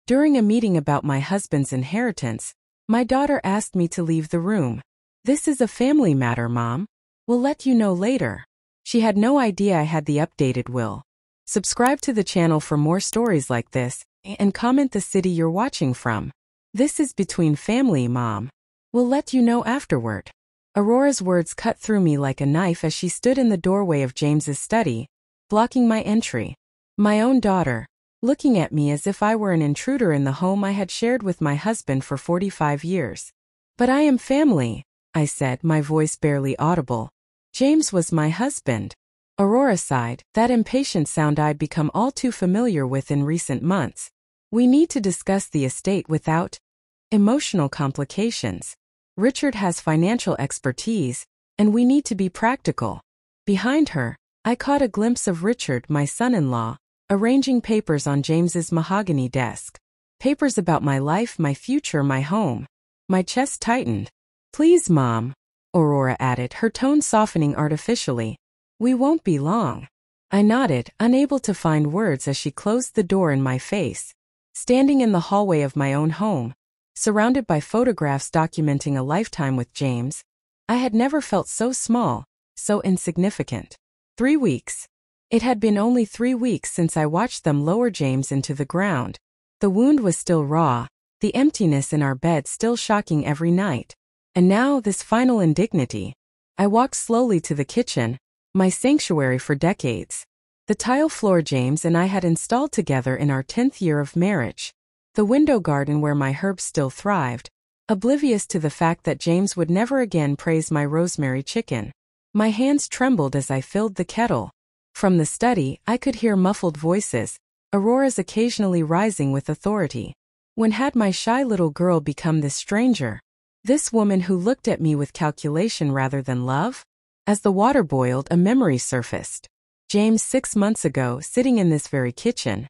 During a meeting about my husband's inheritance, my daughter asked me to leave the room. This is a family matter, Mom. We'll let you know later. She had no idea I had the updated will. Subscribe to the channel for more stories like this, and comment the city you're watching from. This is between family, Mom. We'll let you know afterward. Aurora's words cut through me like a knife as she stood in the doorway of James's study, blocking my entry. My own daughter, looking at me as if I were an intruder in the home I had shared with my husband for 45 years. But I am family, I said, my voice barely audible. James was my husband. Aurora sighed, that impatient sound I'd become all too familiar with in recent months. We need to discuss the estate without emotional complications. Richard has financial expertise, and we need to be practical. Behind her, I caught a glimpse of Richard, my son-in-law, arranging papers on James's mahogany desk. Papers about my life, my future, my home. My chest tightened. Please, Mom, Aurora added, her tone softening artificially. We won't be long. I nodded, unable to find words as she closed the door in my face. Standing in the hallway of my own home, surrounded by photographs documenting a lifetime with James, I had never felt so small, so insignificant. 3 weeks. It had been only 3 weeks since I watched them lower James into the ground. The wound was still raw, the emptiness in our bed still shocking every night. And now this final indignity. I walked slowly to the kitchen, my sanctuary for decades. The tile floor James and I had installed together in our 10th year of marriage. The window garden where my herbs still thrived, oblivious to the fact that James would never again praise my rosemary chicken. My hands trembled as I filled the kettle. From the study, I could hear muffled voices, Aurora's occasionally rising with authority. When had my shy little girl become this stranger? This woman who looked at me with calculation rather than love? As the water boiled, a memory surfaced. James 6 months ago, sitting in this very kitchen.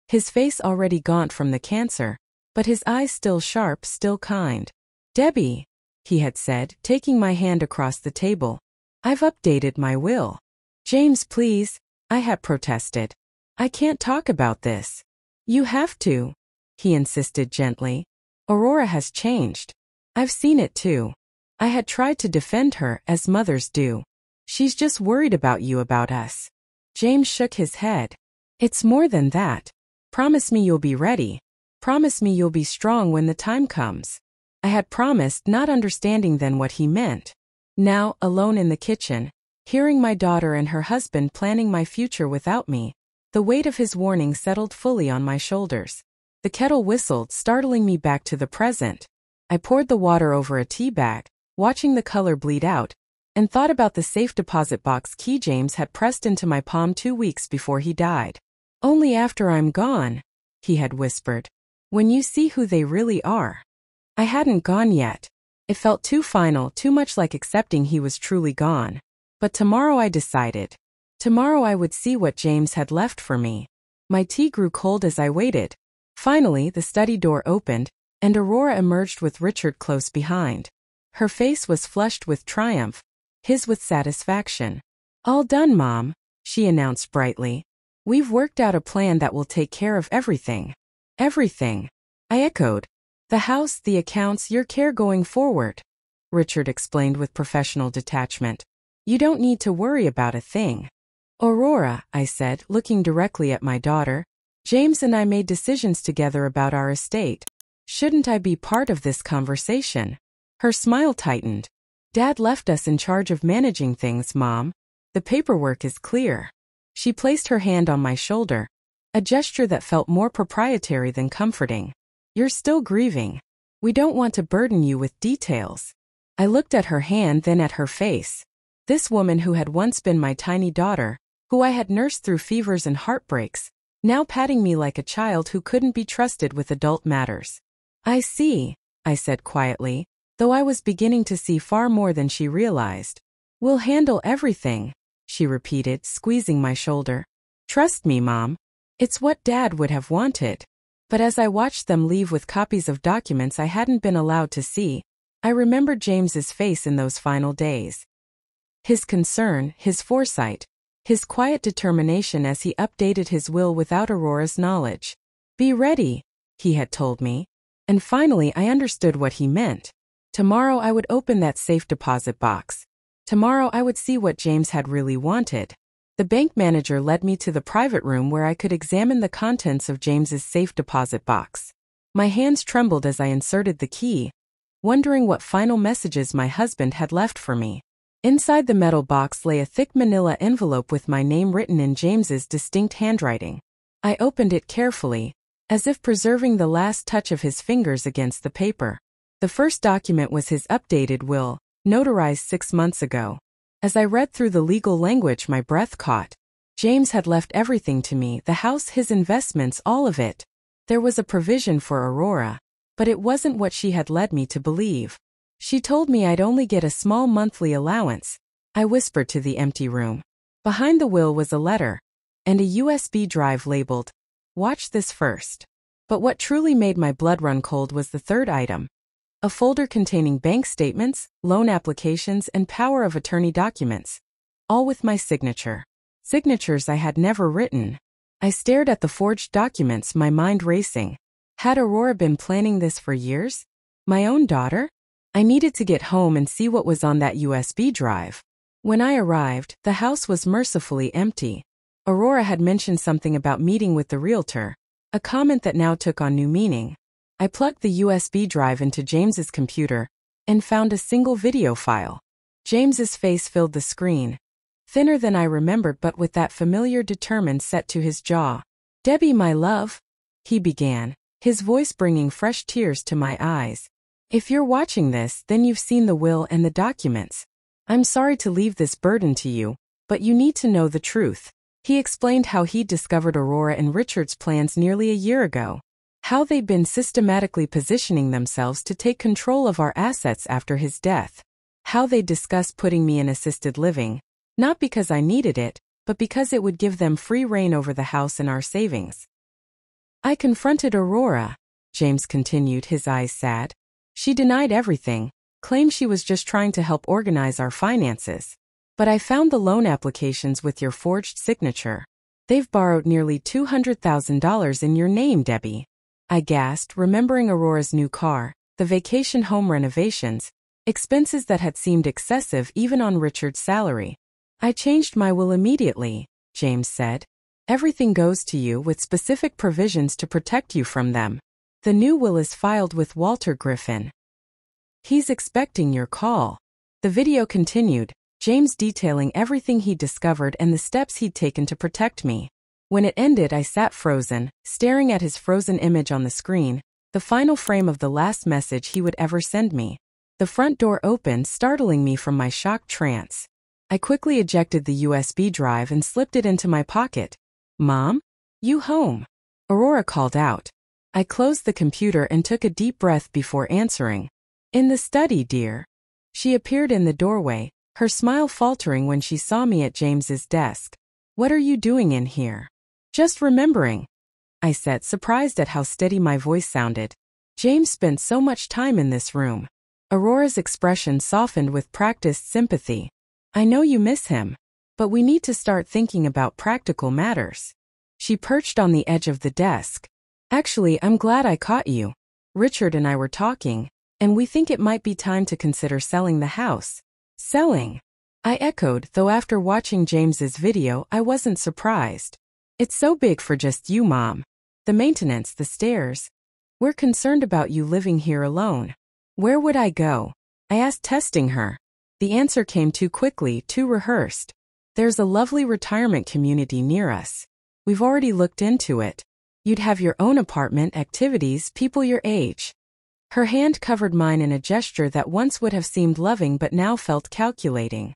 His face already gaunt from the cancer, but his eyes still sharp, still kind. Debbie, he had said, taking my hand across the table. I've updated my will. James, please, I had protested. I can't talk about this. You have to, he insisted gently. Aurora has changed. I've seen it too. I had tried to defend her, as mothers do. She's just worried about you, about us. James shook his head. It's more than that. Promise me you'll be ready. Promise me you'll be strong when the time comes. I had promised, not understanding then what he meant. Now, alone in the kitchen, hearing my daughter and her husband planning my future without me, the weight of his warning settled fully on my shoulders. The kettle whistled, startling me back to the present. I poured the water over a tea bag, watching the color bleed out, and thought about the safe deposit box key James had pressed into my palm 2 weeks before he died. Only after I'm gone, he had whispered. When you see who they really are. I hadn't gone yet. It felt too final, too much like accepting he was truly gone. But tomorrow I decided. Tomorrow I would see what James had left for me. My tea grew cold as I waited. Finally, the study door opened, and Aurora emerged with Richard close behind. Her face was flushed with triumph, his with satisfaction. All done, Mom, she announced brightly. We've worked out a plan that will take care of everything. Everything, I echoed. The house, the accounts, your care going forward, Richard explained with professional detachment. You don't need to worry about a thing. Aurora, I said, looking directly at my daughter, James and I made decisions together about our estate. Shouldn't I be part of this conversation? Her smile tightened. Dad left us in charge of managing things, Mom. The paperwork is clear. She placed her hand on my shoulder, a gesture that felt more proprietary than comforting. You're still grieving. We don't want to burden you with details. I looked at her hand, then at her face. This woman who had once been my tiny daughter, who I had nursed through fevers and heartbreaks, now patting me like a child who couldn't be trusted with adult matters. I see, I said quietly, though I was beginning to see far more than she realized. We'll handle everything, she repeated, squeezing my shoulder. Trust me, Mom. It's what Dad would have wanted. But as I watched them leave with copies of documents I hadn't been allowed to see, I remembered James's face in those final days. His concern, his foresight, his quiet determination as he updated his will without Aurora's knowledge. Be ready, he had told me. And finally I understood what he meant. Tomorrow I would open that safe deposit box. Tomorrow I would see what James had really wanted. The bank manager led me to the private room where I could examine the contents of James's safe deposit box. My hands trembled as I inserted the key, wondering what final messages my husband had left for me. Inside the metal box lay a thick manila envelope with my name written in James's distinct handwriting. I opened it carefully, as if preserving the last touch of his fingers against the paper. The first document was his updated will, notarized 6 months ago. As I read through the legal language, my breath caught. James had left everything to me, the house, his investments, all of it. There was a provision for Aurora, but it wasn't what she had led me to believe. She told me I'd only get a small monthly allowance. I whispered to the empty room. Behind the will was a letter, and a USB drive labeled, "Watch this first." But what truly made my blood run cold was the third item. A folder containing bank statements, loan applications, and power of attorney documents. All with my signature. Signatures I had never written. I stared at the forged documents, my mind racing. Had Aurora been planning this for years? My own daughter? I needed to get home and see what was on that USB drive. When I arrived, the house was mercifully empty. Aurora had mentioned something about meeting with the realtor, a comment that now took on new meaning. I plugged the USB drive into James's computer and found a single video file. James's face filled the screen, thinner than I remembered but with that familiar determined set to his jaw. "Debbie, my love," he began, his voice bringing fresh tears to my eyes. "If you're watching this, then you've seen the will and the documents. I'm sorry to leave this burden to you, but you need to know the truth." He explained how he'd discovered Aurora and Richard's plans nearly a year ago. How they'd been systematically positioning themselves to take control of our assets after his death. How they'd discussed putting me in assisted living, not because I needed it, but because it would give them free rein over the house and our savings. "I confronted Aurora," James continued, his eyes sad. "She denied everything, claimed she was just trying to help organize our finances. But I found the loan applications with your forged signature. They've borrowed nearly $200,000 in your name, Debbie." I gasped, remembering Aurora's new car, the vacation home renovations, expenses that had seemed excessive even on Richard's salary. "I changed my will immediately," James said. "Everything goes to you with specific provisions to protect you from them. The new will is filed with Walter Griffin. He's expecting your call." The video continued, James detailing everything he'd discovered and the steps he'd taken to protect me. When it ended, I sat frozen, staring at his frozen image on the screen, the final frame of the last message he would ever send me. The front door opened, startling me from my shocked trance. I quickly ejected the USB drive and slipped it into my pocket. "Mom? You home?" Aurora called out. I closed the computer and took a deep breath before answering. "In the study, dear." She appeared in the doorway, her smile faltering when she saw me at James's desk. "What are you doing in here?" "Just remembering," I said, surprised at how steady my voice sounded. "James spent so much time in this room." Aurora's expression softened with practiced sympathy. "I know you miss him, but we need to start thinking about practical matters." She perched on the edge of the desk. "Actually, I'm glad I caught you. Richard and I were talking, and we think it might be time to consider selling the house." "Selling?" I echoed, though after watching James's video, I wasn't surprised. "It's so big for just you, Mom. The maintenance, the stairs. We're concerned about you living here alone." "Where would I go?" I asked, testing her. The answer came too quickly, too rehearsed. "There's a lovely retirement community near us. We've already looked into it. You'd have your own apartment, activities, people your age." Her hand covered mine in a gesture that once would have seemed loving but now felt calculating.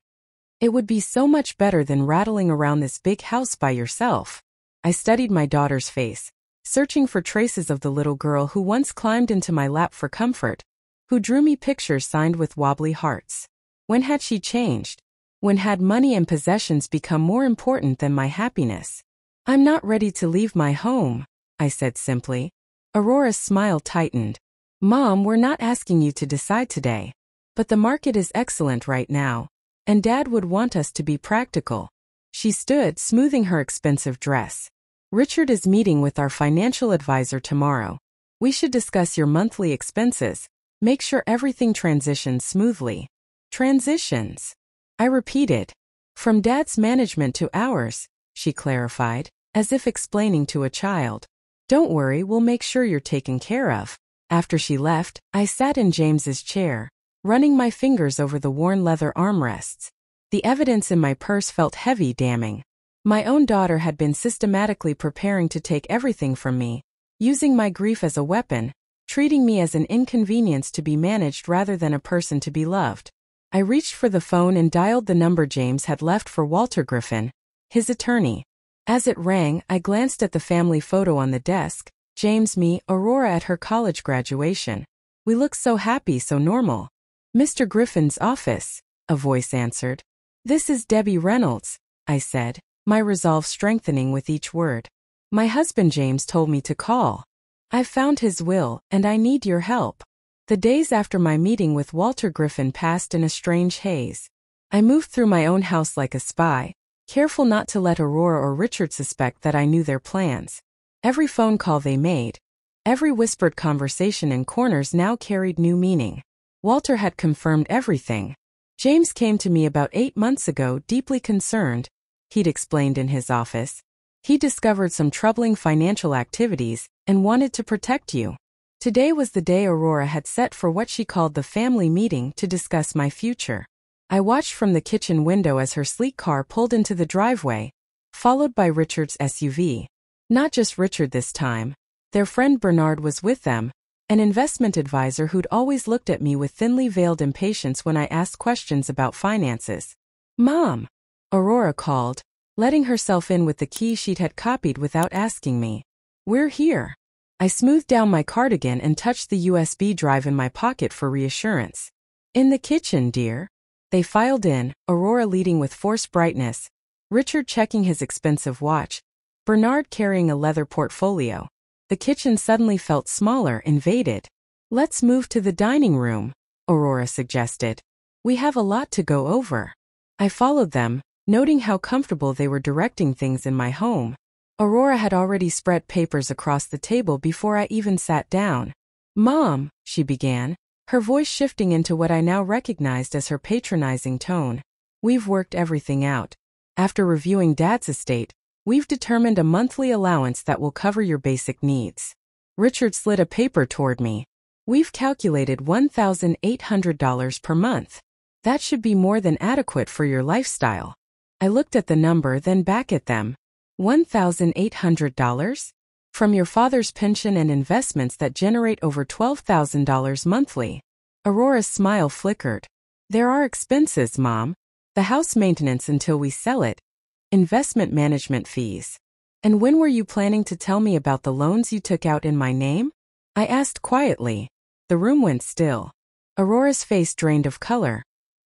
"It would be so much better than rattling around this big house by yourself." I studied my daughter's face, searching for traces of the little girl who once climbed into my lap for comfort, who drew me pictures signed with wobbly hearts. When had she changed? When had money and possessions become more important than my happiness? "I'm not ready to leave my home," I said simply. Aurora's smile tightened. "Mom, we're not asking you to decide today. But the market is excellent right now, and Dad would want us to be practical." She stood, smoothing her expensive dress. "Richard is meeting with our financial advisor tomorrow. We should discuss your monthly expenses. Make sure everything transitions smoothly. Transitions. I repeated. From Dad's management to ours, she clarified, as if explaining to a child. Don't worry, we'll make sure you're taken care of. After she left, I sat in James's chair, running my fingers over the worn leather armrests. The evidence in my purse felt heavy, damning. My own daughter had been systematically preparing to take everything from me, using my grief as a weapon, treating me as an inconvenience to be managed rather than a person to be loved. I reached for the phone and dialed the number James had left for Walter Griffin, his attorney. As it rang, I glanced at the family photo on the desk. James, me, Aurora at her college graduation. We look so happy, so normal. Mr. Griffin's office, a voice answered. This is Debbie Reynolds, I said, my resolve strengthening with each word. My husband James told me to call. I've found his will, and I need your help. The days after my meeting with Walter Griffin passed in a strange haze. I moved through my own house like a spy, careful not to let Aurora or Richard suspect that I knew their plans. Every phone call they made, every whispered conversation in corners now carried new meaning. Walter had confirmed everything. James came to me about 8 months ago, deeply concerned, he'd explained in his office. He discovered some troubling financial activities and wanted to protect you. Today was the day Aurora had set for what she called the family meeting to discuss my future. I watched from the kitchen window as her sleek car pulled into the driveway, followed by Richard's SUV. Not just Richard this time. Their friend Bernard was with them, an investment advisor who'd always looked at me with thinly veiled impatience when I asked questions about finances. Mom! Aurora called, letting herself in with the key she'd had copied without asking me. We're here. I smoothed down my cardigan and touched the USB drive in my pocket for reassurance. In the kitchen, dear. They filed in, Aurora leading with forced brightness, Richard checking his expensive watch, Bernard carrying a leather portfolio. The kitchen suddenly felt smaller, invaded. Let's move to the dining room, Aurora suggested. We have a lot to go over. I followed them, noting how comfortable they were directing things in my home. Aurora had already spread papers across the table before I even sat down. Mom, she began, her voice shifting into what I now recognized as her patronizing tone. We've worked everything out. After reviewing Dad's estate, we've determined a monthly allowance that will cover your basic needs. Richard slid a paper toward me. We've calculated $1,800 per month. That should be more than adequate for your lifestyle. I looked at the number, then back at them. $1,800? From your father's pension and investments that generate over $12,000 monthly. Aurora's smile flickered. There are expenses, Mom. The house maintenance until we sell it. Investment management fees. And when were you planning to tell me about the loans you took out in my name? I asked quietly. The room went still. Aurora's face drained of color,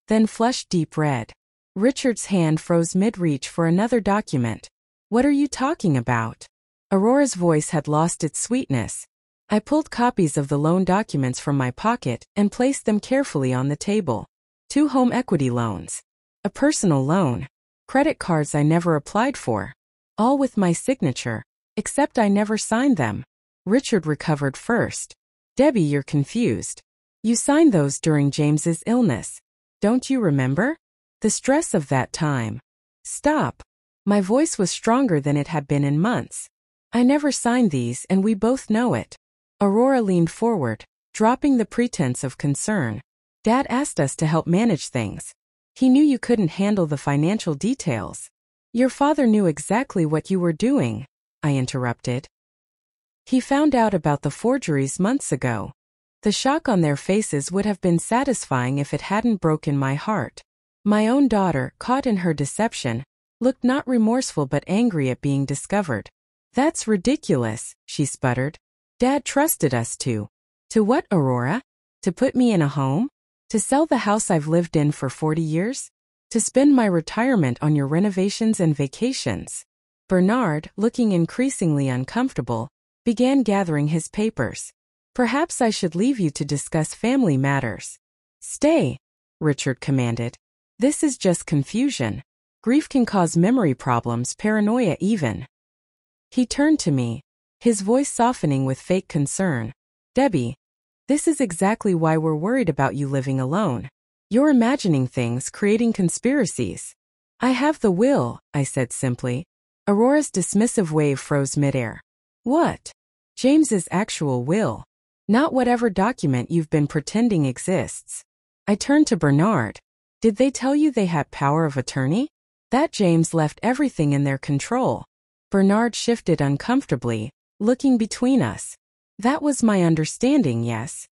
then flushed deep red. Richard's hand froze mid-reach for another document. What are you talking about? Aurora's voice had lost its sweetness. I pulled copies of the loan documents from my pocket and placed them carefully on the table. 2 home equity loans. A personal loan. Credit cards I never applied for. All with my signature, except I never signed them. Richard recovered first. Debbie, you're confused. You signed those during James's illness. Don't you remember? The stress of that time. Stop. My voice was stronger than it had been in months. I never signed these, and we both know it. Aurora leaned forward, dropping the pretense of concern. Dad asked us to help manage things. He knew you couldn't handle the financial details. Your father knew exactly what you were doing, I interrupted. He found out about the forgeries months ago. The shock on their faces would have been satisfying if it hadn't broken my heart. My own daughter, caught in her deception, looked not remorseful but angry at being discovered. That's ridiculous, she sputtered. Dad trusted us to. To what, Aurora? To put me in a home? To sell the house I've lived in for 40 years? To spend my retirement on your renovations and vacations? Bernard, looking increasingly uncomfortable, began gathering his papers. Perhaps I should leave you to discuss family matters. Stay, Richard commanded. This is just confusion. Grief can cause memory problems, paranoia even. He turned to me, his voice softening with fake concern. Debbie, this is exactly why we're worried about you living alone. You're imagining things, creating conspiracies. I have the will, I said simply. Aurora's dismissive wave froze midair. What? James's actual will. Not whatever document you've been pretending exists. I turned to Bernard. Did they tell you they had power of attorney? That James left everything in their control. Bernard shifted uncomfortably, looking between us. That was my understanding, yes.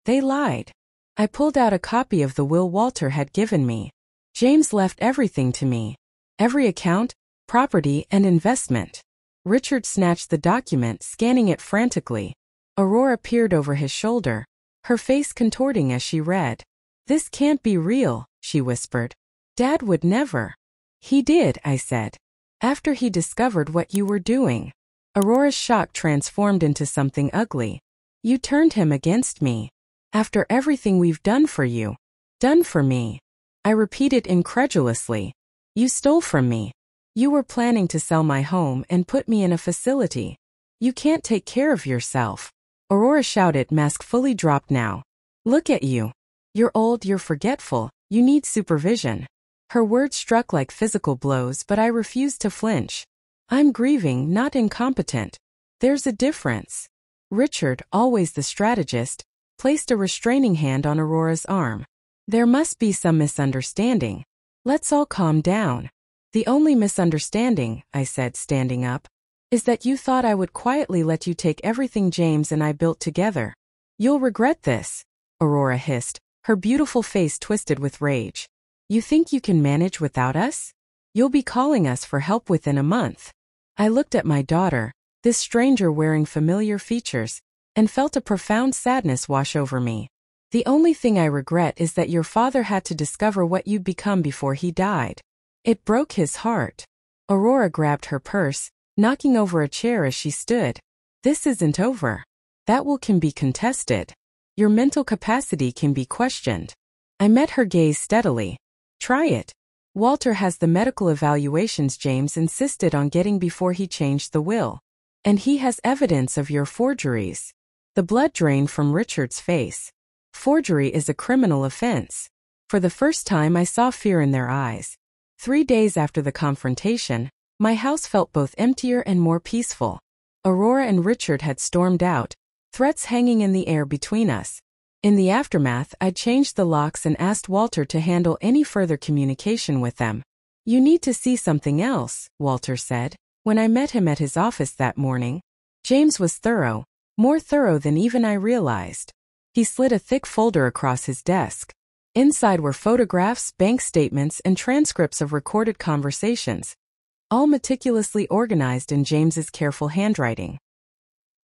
They lied. I pulled out a copy of the will Walter had given me. James left everything to me. Every account, property, and investment. Richard snatched the document, scanning it frantically. Aurora peered over his shoulder, her face contorting as she read. This can't be real, she whispered. Dad would never. He did, I said. After he discovered what you were doing. Aurora's shock transformed into something ugly. You turned him against me. After everything we've done for you. Done for me. I repeated incredulously. You stole from me. You were planning to sell my home and put me in a facility. You can't take care of yourself. Aurora shouted, mask fully dropped now. Look at you. You're old, you're forgetful, you need supervision. Her words struck like physical blows, but I refused to flinch. I'm grieving, not incompetent. There's a difference. Richard, always the strategist, placed a restraining hand on Aurora's arm. There must be some misunderstanding. Let's all calm down. The only misunderstanding, I said, standing up, is that you thought I would quietly let you take everything James and I built together. You'll regret this, Aurora hissed, her beautiful face twisted with rage. You think you can manage without us? You'll be calling us for help within a month. I looked at my daughter, this stranger wearing familiar features, and felt a profound sadness wash over me. The only thing I regret is that your father had to discover what you'd become before he died. It broke his heart. Aurora grabbed her purse, knocking over a chair as she stood. This isn't over. That will can be contested. Your mental capacity can be questioned. I met her gaze steadily. Try it. Walter has the medical evaluations James insisted on getting before he changed the will. And he has evidence of your forgeries. The blood drained from Richard's face. Forgery is a criminal offense. For the first time I saw fear in their eyes. 3 days after the confrontation, my house felt both emptier and more peaceful. Aurora and Richard had stormed out, threats hanging in the air between us. In the aftermath, I changed the locks and asked Walter to handle any further communication with them. You need to see something else, Walter said, when I met him at his office that morning. James was thorough, more thorough than even I realized. He slid a thick folder across his desk. Inside were photographs, bank statements, and transcripts of recorded conversations, all meticulously organized in James's careful handwriting.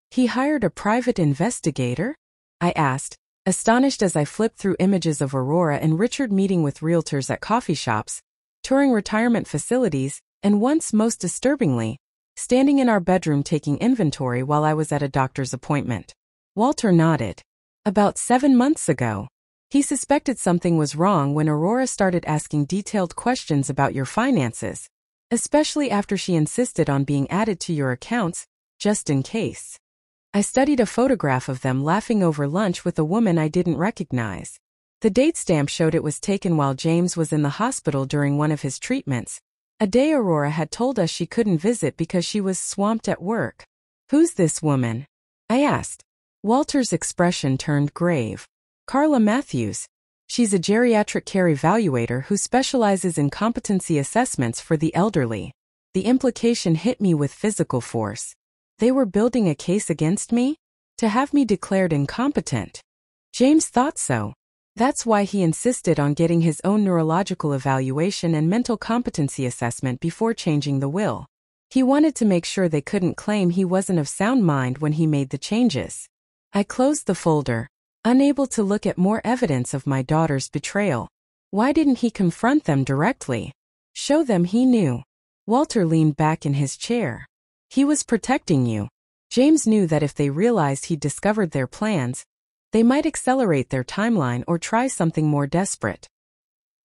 He hired a private investigator? I asked, astonished as I flipped through images of Aurora and Richard meeting with realtors at coffee shops, touring retirement facilities, and once, most disturbingly, standing in our bedroom taking inventory while I was at a doctor's appointment. Walter nodded. About 7 months ago. He suspected something was wrong when Aurora started asking detailed questions about your finances, especially after she insisted on being added to your accounts, just in case. I studied a photograph of them laughing over lunch with a woman I didn't recognize. The date stamp showed it was taken while James was in the hospital during one of his treatments, a day Aurora had told us she couldn't visit because she was swamped at work. Who's this woman? I asked. Walter's expression turned grave. Carla Matthews. She's a geriatric care evaluator who specializes in competency assessments for the elderly. The implication hit me with physical force. They were building a case against me? To have me declared incompetent. James thought so. That's why he insisted on getting his own neurological evaluation and mental competency assessment before changing the will. He wanted to make sure they couldn't claim he wasn't of sound mind when he made the changes. I closed the folder, unable to look at more evidence of my daughter's betrayal. Why didn't he confront them directly? Show them he knew. Walter leaned back in his chair. He was protecting you. James knew that if they realized he'd discovered their plans, they might accelerate their timeline or try something more desperate.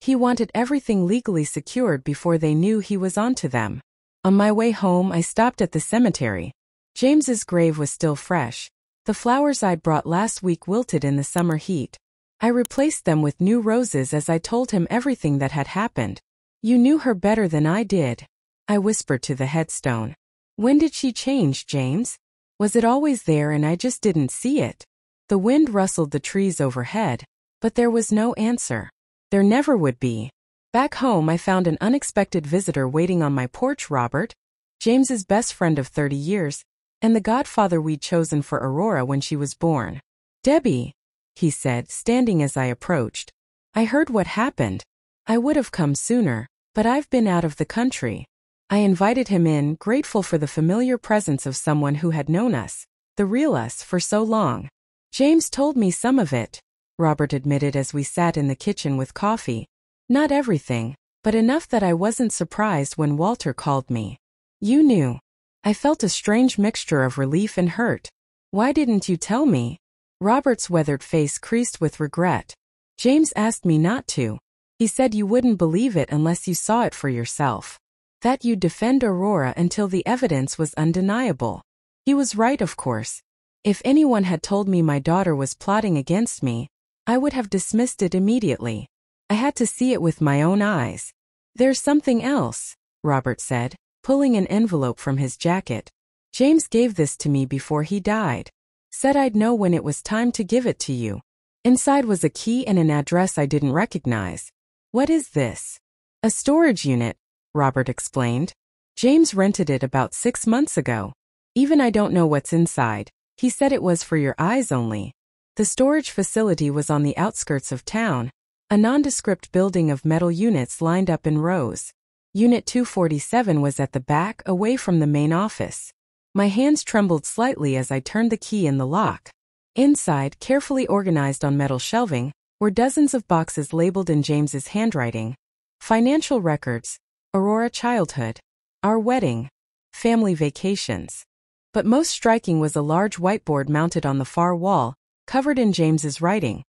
He wanted everything legally secured before they knew he was onto them. On my way home, I stopped at the cemetery. James's grave was still fresh, The flowers I'd brought last week wilted in the summer heat. I replaced them with new roses as I told him everything that had happened. You knew her better than I did, I whispered to the headstone. When did she change, James? Was it always there and I just didn't see it? The wind rustled the trees overhead, but there was no answer. There never would be. Back home I found an unexpected visitor waiting on my porch, Robert, James's best friend of 30 years, and the godfather we'd chosen for Aurora when she was born. Debbie, he said, standing as I approached. I heard what happened. I would have come sooner, but I've been out of the country. I invited him in, grateful for the familiar presence of someone who had known us, the real us, for so long. James told me some of it, Robert admitted as we sat in the kitchen with coffee. Not everything, but enough that I wasn't surprised when Walter called me. You knew. I felt a strange mixture of relief and hurt. Why didn't you tell me? Robert's weathered face creased with regret. James asked me not to. He said you wouldn't believe it unless you saw it for yourself. That you'd defend Aurora until the evidence was undeniable. He was right, of course. If anyone had told me my daughter was plotting against me, I would have dismissed it immediately. I had to see it with my own eyes. There's something else, Robert said, pulling an envelope from his jacket. James gave this to me before he died. Said I'd know when it was time to give it to you. Inside was a key and an address I didn't recognize. What is this? A storage unit, Robert explained. James rented it about 6 months ago. Even I don't know what's inside. He said it was for your eyes only. The storage facility was on the outskirts of town, a nondescript building of metal units lined up in rows. Unit 247 was at the back, away from the main office. My hands trembled slightly as I turned the key in the lock. Inside, carefully organized on metal shelving, were dozens of boxes labeled in James's handwriting. Financial records, Aurora childhood, our wedding, family vacations. But most striking was a large whiteboard mounted on the far wall, covered in James's writing.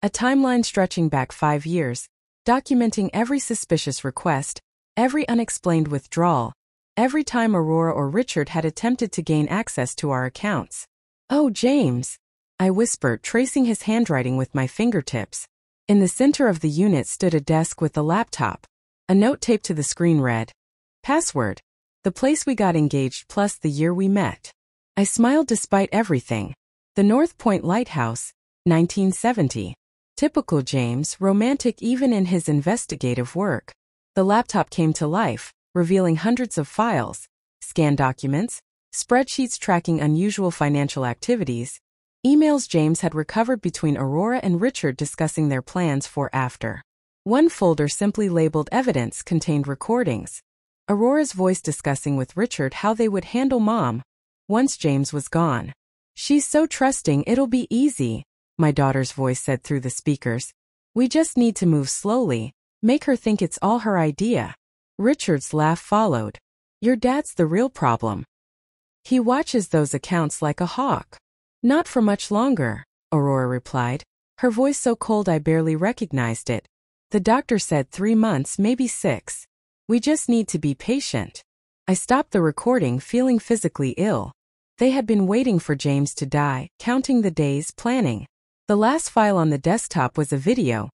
A timeline stretching back 5 years, documenting every suspicious request, every unexplained withdrawal, every time Aurora or Richard had attempted to gain access to our accounts. Oh, James, I whispered, tracing his handwriting with my fingertips. In the center of the unit stood a desk with a laptop. A note taped to the screen read, "Password. The place we got engaged plus the year we met." I smiled despite everything. The North Point Lighthouse, 1970. Typical James, romantic even in his investigative work. The laptop came to life, revealing hundreds of files, scanned documents, spreadsheets tracking unusual financial activities, emails James had recovered between Aurora and Richard discussing their plans for after. One folder simply labeled Evidence contained recordings. Aurora's voice discussing with Richard how they would handle Mom once James was gone. "She's so trusting, it'll be easy," my daughter's voice said through the speakers. "We just need to move slowly, make her think it's all her idea." Richard's laugh followed. "Your dad's the real problem. He watches those accounts like a hawk." "Not for much longer," Aurora replied, her voice so cold I barely recognized it. "The doctor said 3 months, maybe 6. We just need to be patient." I stopped the recording, feeling physically ill. They had been waiting for James to die, counting the days, planning. The last file on the desktop was a video,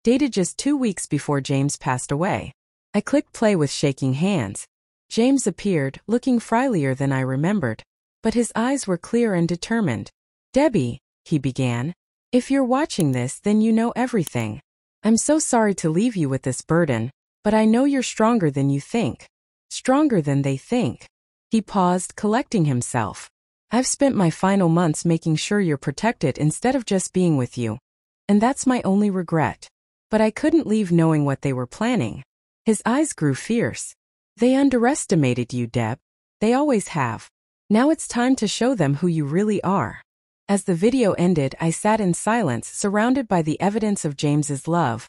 dated just 2 weeks before James passed away. I clicked play with shaking hands. James appeared, looking frilier than I remembered, but his eyes were clear and determined. "Debbie," he began, "if you're watching this, then you know everything. I'm so sorry to leave you with this burden, but I know you're stronger than you think. Stronger than they think." He paused, collecting himself. "I've spent my final months making sure you're protected instead of just being with you. And that's my only regret. But I couldn't leave knowing what they were planning." His eyes grew fierce. "They underestimated you, Deb. They always have. Now it's time to show them who you really are." As the video ended, I sat in silence, surrounded by the evidence of James's love.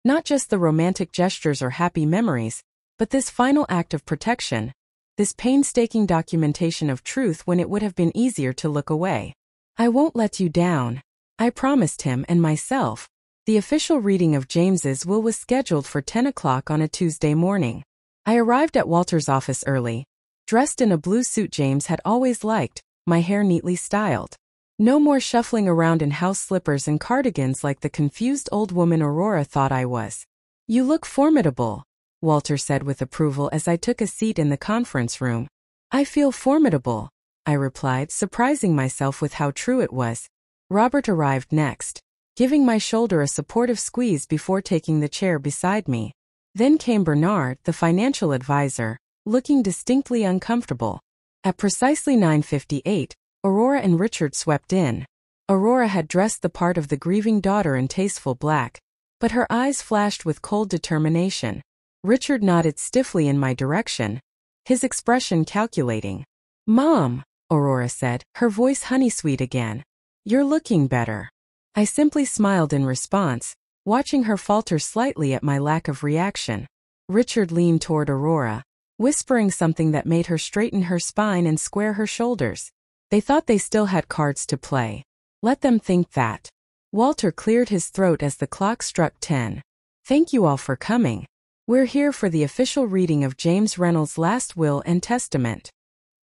Not just the romantic gestures or happy memories, but this final act of protection. This painstaking documentation of truth when it would have been easier to look away. "I won't let you down," I promised him and myself. The official reading of James's will was scheduled for 10 o'clock on a Tuesday morning. I arrived at Walter's office early, dressed in a blue suit James had always liked, my hair neatly styled. No more shuffling around in house slippers and cardigans like the confused old woman Aurora thought I was. You look formidable, Walter said with approval as I took a seat in the conference room. I feel formidable, I replied, surprising myself with how true it was. Robert arrived next, giving my shoulder a supportive squeeze before taking the chair beside me. Then came Bernard, the financial advisor, looking distinctly uncomfortable. At precisely 9:58, Aurora and Richard swept in. Aurora had dressed the part of the grieving daughter in tasteful black, but her eyes flashed with cold determination. Richard nodded stiffly in my direction, his expression calculating. Mom, Aurora said, her voice honey-sweet again. You're looking better. I simply smiled in response, watching her falter slightly at my lack of reaction. Richard leaned toward Aurora, whispering something that made her straighten her spine and square her shoulders. They thought they still had cards to play. Let them think that. Walter cleared his throat as the clock struck 10. Thank you all for coming. We're here for the official reading of James Reynolds' last will and testament.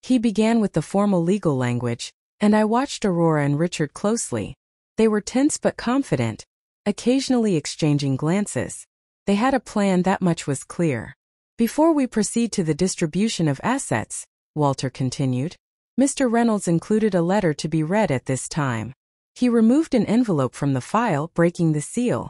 He began with the formal legal language, and I watched Aurora and Richard closely. They were tense but confident, occasionally exchanging glances. They had a plan, that much was clear. Before we proceed to the distribution of assets, Walter continued, Mr. Reynolds included a letter to be read at this time. He removed an envelope from the file, breaking the seal.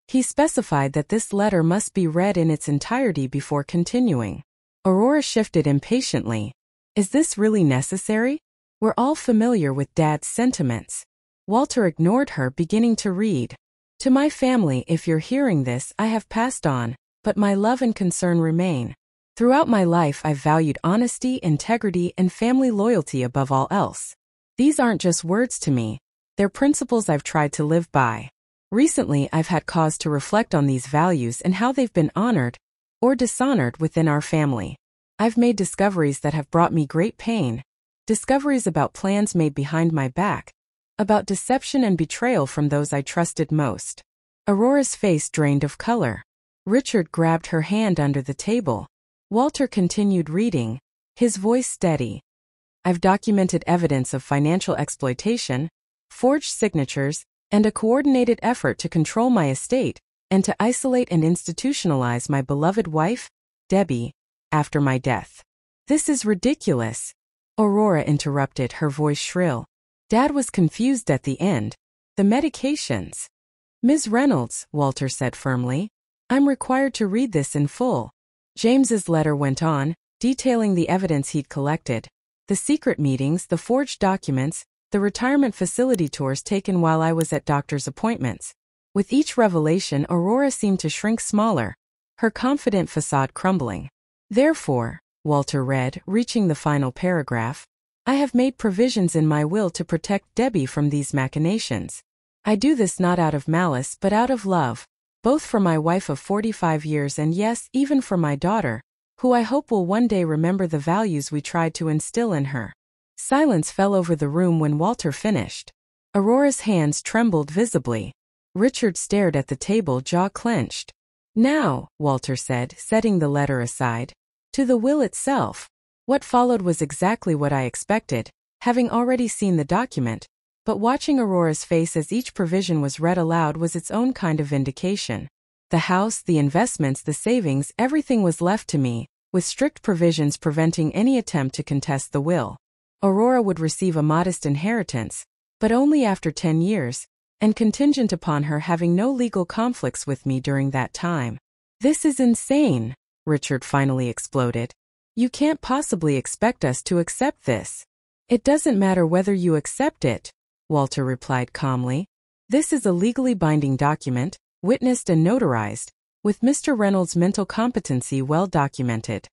He specified that this letter must be read in its entirety before continuing. Aurora shifted impatiently. Is this really necessary? We're all familiar with Dad's sentiments. Walter ignored her, beginning to read. To my family, if you're hearing this, I have passed on, but my love and concern remain. Throughout my life, I've valued honesty, integrity, and family loyalty above all else. These aren't just words to me. They're principles I've tried to live by. Recently, I've had cause to reflect on these values and how they've been honored or dishonored within our family. I've made discoveries that have brought me great pain. Discoveries about plans made behind my back, about deception and betrayal from those I trusted most. Aurora's face drained of color. Richard grabbed her hand under the table. Walter continued reading, his voice steady. I've documented evidence of financial exploitation, forged signatures, and a coordinated effort to control my estate and to isolate and institutionalize my beloved wife, Debbie, after my death. This is ridiculous. Aurora interrupted, her voice shrill. Dad was confused at the end. The medications. Ms. Reynolds, Walter said firmly, I'm required to read this in full. James's letter went on, detailing the evidence he'd collected, the secret meetings, the forged documents, the retirement facility tours taken while I was at doctor's appointments. With each revelation, Aurora seemed to shrink smaller, her confident facade crumbling. Therefore, Walter read, reaching the final paragraph, I have made provisions in my will to protect Debbie from these machinations. I do this not out of malice but out of love, both for my wife of 45 years and yes, even for my daughter, who I hope will one day remember the values we tried to instill in her. Silence fell over the room when Walter finished. Aurora's hands trembled visibly. Richard stared at the table, jaw clenched. Now, Walter said, setting the letter aside, to the will itself. What followed was exactly what I expected, having already seen the document, but watching Aurora's face as each provision was read aloud was its own kind of vindication. The house, the investments, the savings, everything was left to me, with strict provisions preventing any attempt to contest the will. Aurora would receive a modest inheritance, but only after 10 years, and contingent upon her having no legal conflicts with me during that time. This is insane, Richard finally exploded. You can't possibly expect us to accept this. It doesn't matter whether you accept it, Walter replied calmly. This is a legally binding document, witnessed and notarized, with Mr. Reynolds' mental competency well documented.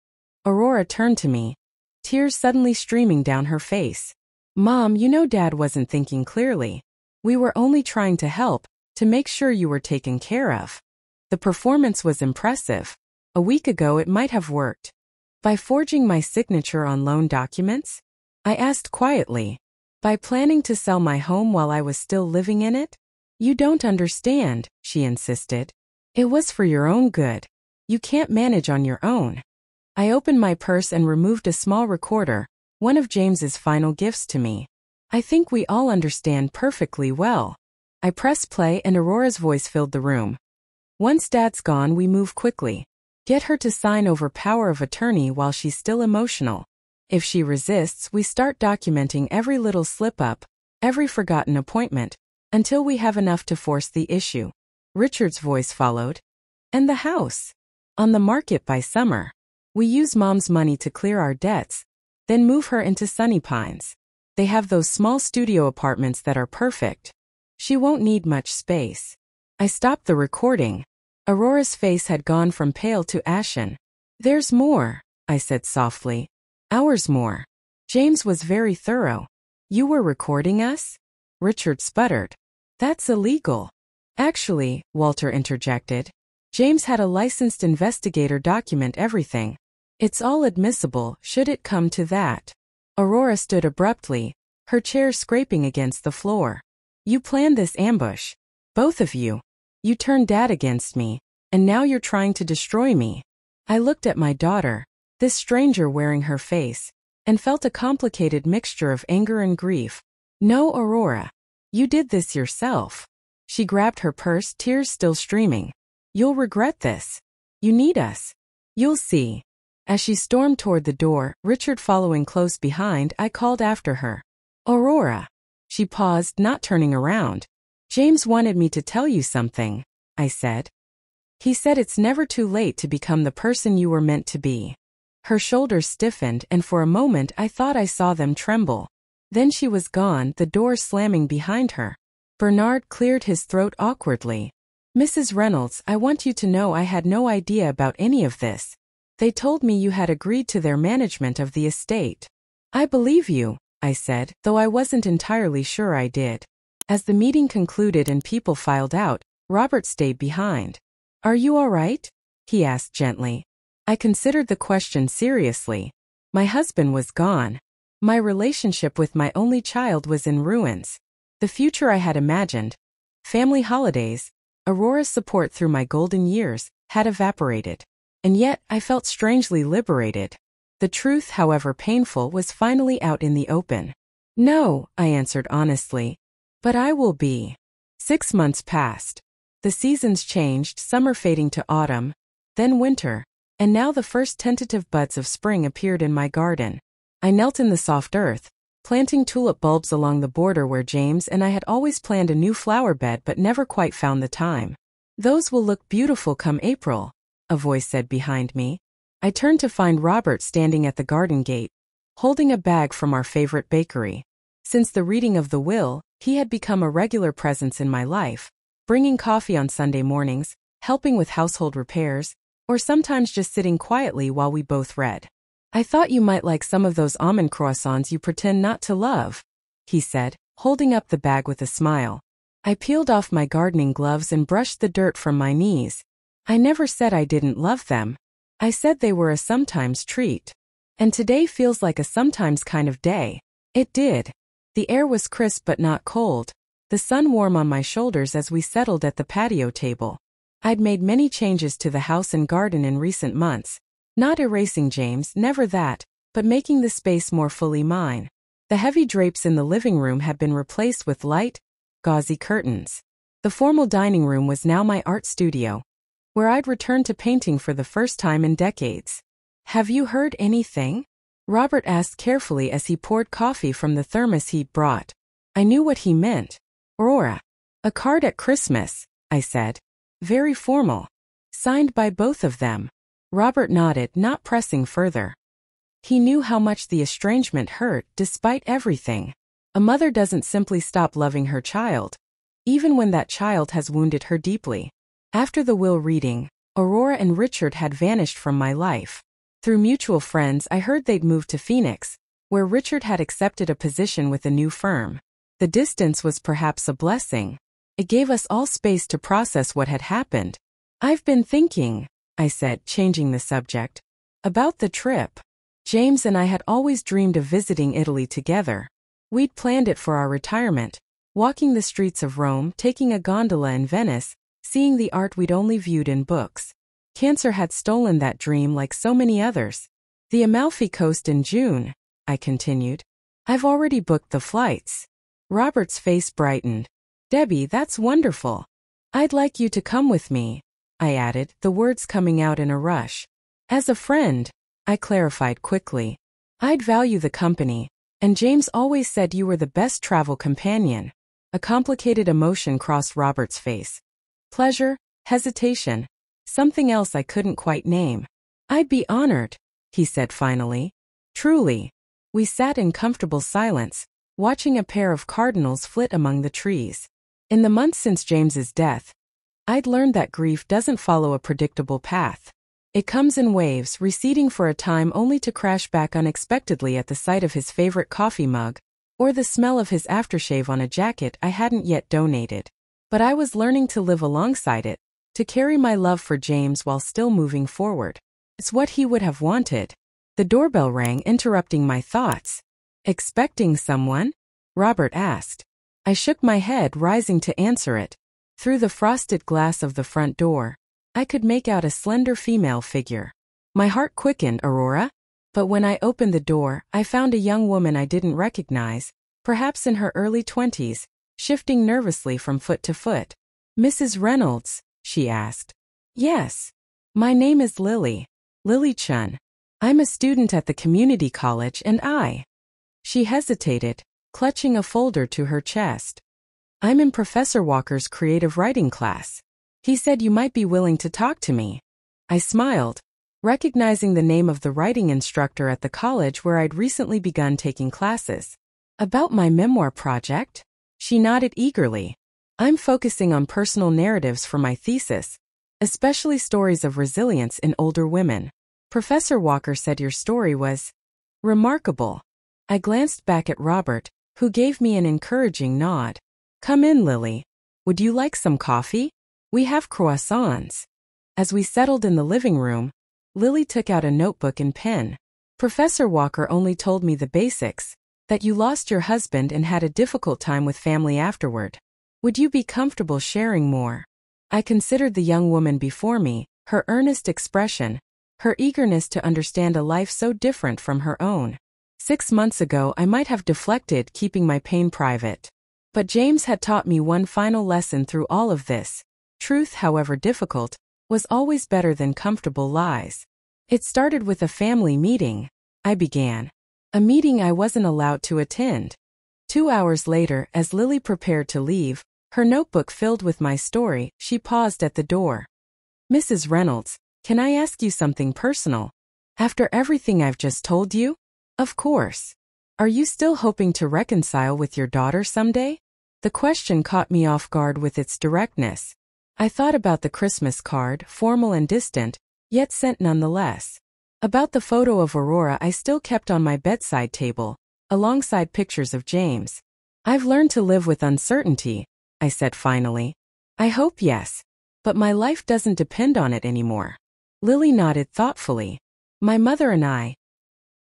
Aurora turned to me, tears suddenly streaming down her face. Mom, you know Dad wasn't thinking clearly. We were only trying to help, to make sure you were taken care of. The performance was impressive. A week ago it might have worked. By forging my signature on loan documents? I asked quietly. By planning to sell my home while I was still living in it? You don't understand, she insisted. It was for your own good. You can't manage on your own. I opened my purse and removed a small recorder, one of James's final gifts to me. I think we all understand perfectly well. I press play and Aurora's voice filled the room. Once Dad's gone, we move quickly. Get her to sign over power of attorney while she's still emotional. If she resists, we start documenting every little slip-up, every forgotten appointment, until we have enough to force the issue. Richard's voice followed. And the house. On the market by summer. We use Mom's money to clear our debts, then move her into Sunny Pines. They have those small studio apartments that are perfect. She won't need much space. I stopped the recording. Aurora's face had gone from pale to ashen. There's more, I said softly. Hours more. James was very thorough. You were recording us? Richard sputtered. That's illegal. Actually, Walter interjected. James had a licensed investigator document everything. It's all admissible, should it come to that. Aurora stood abruptly, her chair scraping against the floor. You planned this ambush. Both of you. You turned Dad against me, and now you're trying to destroy me. I looked at my daughter, this stranger wearing her face, and felt a complicated mixture of anger and grief. No, Aurora. You did this yourself. She grabbed her purse, tears still streaming. You'll regret this. You need us. You'll see. As she stormed toward the door, Richard following close behind, I called after her. Aurora. She paused, not turning around. James wanted me to tell you something, I said. He said it's never too late to become the person you were meant to be. Her shoulders stiffened and for a moment I thought I saw them tremble. Then she was gone, the door slamming behind her. Bernard cleared his throat awkwardly. Mrs. Reynolds, I want you to know I had no idea about any of this. They told me you had agreed to their management of the estate. I believe you, I said, though I wasn't entirely sure I did. As the meeting concluded and people filed out, Robert stayed behind. Are you all right? He asked gently. I considered the question seriously. My husband was gone. My relationship with my only child was in ruins. The future I had imagined, family holidays, Aurora's support through my golden years, had evaporated. And yet, I felt strangely liberated. The truth, however painful, was finally out in the open. No, I answered honestly. But I will be. 6 months passed. The seasons changed, summer fading to autumn, then winter, and now the first tentative buds of spring appeared in my garden. I knelt in the soft earth, planting tulip bulbs along the border where James and I had always planned a new flower bed but never quite found the time. Those will look beautiful come April, a voice said behind me. I turned to find Robert standing at the garden gate, holding a bag from our favorite bakery. Since the reading of the will, he had become a regular presence in my life, bringing coffee on Sunday mornings, helping with household repairs, or sometimes just sitting quietly while we both read. I thought you might like some of those almond croissants you pretend not to love, he said, holding up the bag with a smile. I peeled off my gardening gloves and brushed the dirt from my knees. I never said I didn't love them. I said they were a sometimes treat. And today feels like a sometimes kind of day. It did. The air was crisp but not cold, the sun warm on my shoulders as we settled at the patio table. I'd made many changes to the house and garden in recent months. Not erasing James, never that, but making the space more fully mine. The heavy drapes in the living room had been replaced with light, gauzy curtains. The formal dining room was now my art studio, where I'd returned to painting for the first time in decades. Have you heard anything? Robert asked carefully as he poured coffee from the thermos he'd brought. I knew what he meant. Aurora. A card at Christmas, I said. Very formal. Signed by both of them. Robert nodded, not pressing further. He knew how much the estrangement hurt, despite everything. A mother doesn't simply stop loving her child, even when that child has wounded her deeply. After the will reading, Aurora and Richard had vanished from my life. Through mutual friends, I heard they'd moved to Phoenix, where Richard had accepted a position with a new firm. The distance was perhaps a blessing. It gave us all space to process what had happened. I've been thinking, I said, changing the subject, about the trip. James and I had always dreamed of visiting Italy together. We'd planned it for our retirement, walking the streets of Rome, taking a gondola in Venice, seeing the art we'd only viewed in books. Cancer had stolen that dream like so many others. The Amalfi Coast in June, I continued. I've already booked the flights. Robert's face brightened. Debbie, that's wonderful. I'd like you to come with me, I added, the words coming out in a rush. As a friend, I clarified quickly. I'd value the company, and James always said you were the best travel companion. A complicated emotion crossed Robert's face. Pleasure, hesitation, something else I couldn't quite name. I'd be honored, he said finally. Truly. We sat in comfortable silence, watching a pair of cardinals flit among the trees. In the months since James's death, I'd learned that grief doesn't follow a predictable path. It comes in waves, receding for a time only to crash back unexpectedly at the sight of his favorite coffee mug, or the smell of his aftershave on a jacket I hadn't yet donated. But I was learning to live alongside it, to carry my love for James while still moving forward. It's what he would have wanted. The doorbell rang, interrupting my thoughts. Expecting someone? Robert asked. I shook my head, rising to answer it. Through the frosted glass of the front door, I could make out a slender female figure. My heart quickened. Aurora? But when I opened the door, I found a young woman I didn't recognize, perhaps in her early 20s, shifting nervously from foot to foot. Mrs. Reynolds? She asked. Yes. My name is Lily. Lily Chun. I'm a student at the community college and She hesitated, clutching a folder to her chest. I'm in Professor Walker's creative writing class. He said you might be willing to talk to me. I smiled, recognizing the name of the writing instructor at the college where I'd recently begun taking classes. About my memoir project? She nodded eagerly. I'm focusing on personal narratives for my thesis, especially stories of resilience in older women. Professor Walker said your story was remarkable. I glanced back at Robert, who gave me an encouraging nod. Come in, Lily. Would you like some coffee? We have croissants. As we settled in the living room, Lily took out a notebook and pen. Professor Walker only told me the basics, that you lost your husband and had a difficult time with family afterward. Would you be comfortable sharing more? I considered the young woman before me, her earnest expression, her eagerness to understand a life so different from her own. 6 months ago I might have deflected, keeping my pain private. But James had taught me one final lesson through all of this. Truth, however difficult, was always better than comfortable lies. It started with a family meeting, I began. A meeting I wasn't allowed to attend. 2 hours later, as Lily prepared to leave, her notebook filled with my story, she paused at the door. Mrs. Reynolds, can I ask you something personal? After everything I've just told you? Of course. Are you still hoping to reconcile with your daughter someday? The question caught me off guard with its directness. I thought about the Christmas card, formal and distant, yet sent nonetheless. About the photo of Aurora I still kept on my bedside table, alongside pictures of James. I've learned to live with uncertainty, I said finally. I hope yes. But my life doesn't depend on it anymore. Lily nodded thoughtfully. My mother and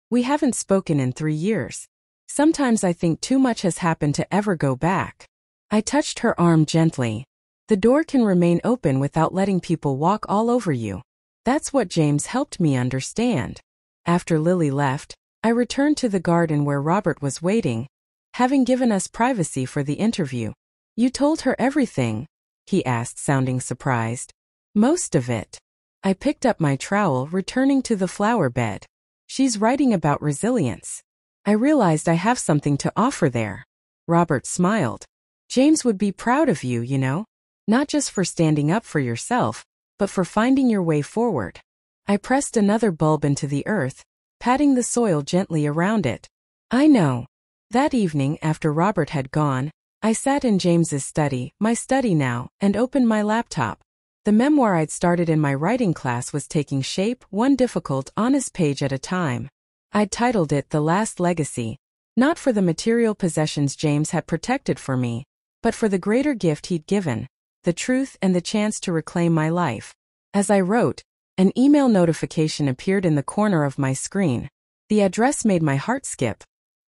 we haven't spoken in 3 years. Sometimes I think too much has happened to ever go back. I touched her arm gently. The door can remain open without letting people walk all over you. That's what James helped me understand. After Lily left, I returned to the garden where Robert was waiting, having given us privacy for the interview. You told her everything? He asked, sounding surprised. Most of it. I picked up my trowel, returning to the flower bed. She's writing about resilience. I realized I have something to offer there. Robert smiled. James would be proud of you, you know. Not just for standing up for yourself, but for finding your way forward. I pressed another bulb into the earth, patting the soil gently around it. I know. That evening, after Robert had gone, I sat in James's study, my study now, and opened my laptop. The memoir I'd started in my writing class was taking shape, one difficult, honest page at a time. I'd titled it The Last Legacy, not for the material possessions James had protected for me, but for the greater gift he'd given, the truth and the chance to reclaim my life. As I wrote, an email notification appeared in the corner of my screen. The address made my heart skip.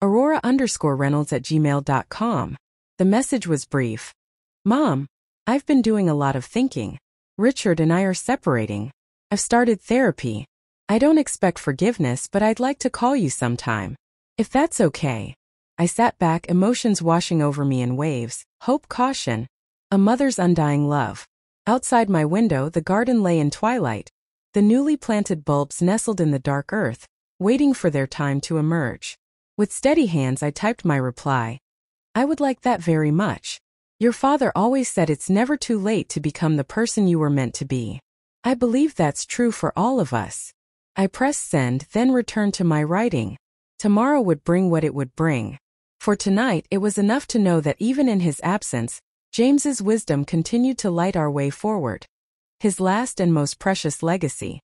Aurora_Reynolds@gmail.com. The message was brief. Mom, I've been doing a lot of thinking. Richard and I are separating. I've started therapy. I don't expect forgiveness, but I'd like to call you sometime. If that's okay. I sat back, emotions washing over me in waves, hope, caution, a mother's undying love. Outside my window, the garden lay in twilight. The newly planted bulbs nestled in the dark earth, waiting for their time to emerge. With steady hands, I typed my reply. I would like that very much. Your father always said it's never too late to become the person you were meant to be. I believe that's true for all of us. I pressed send, then returned to my writing. Tomorrow would bring what it would bring. For tonight, it was enough to know that even in his absence, James's wisdom continued to light our way forward. His last and most precious legacy.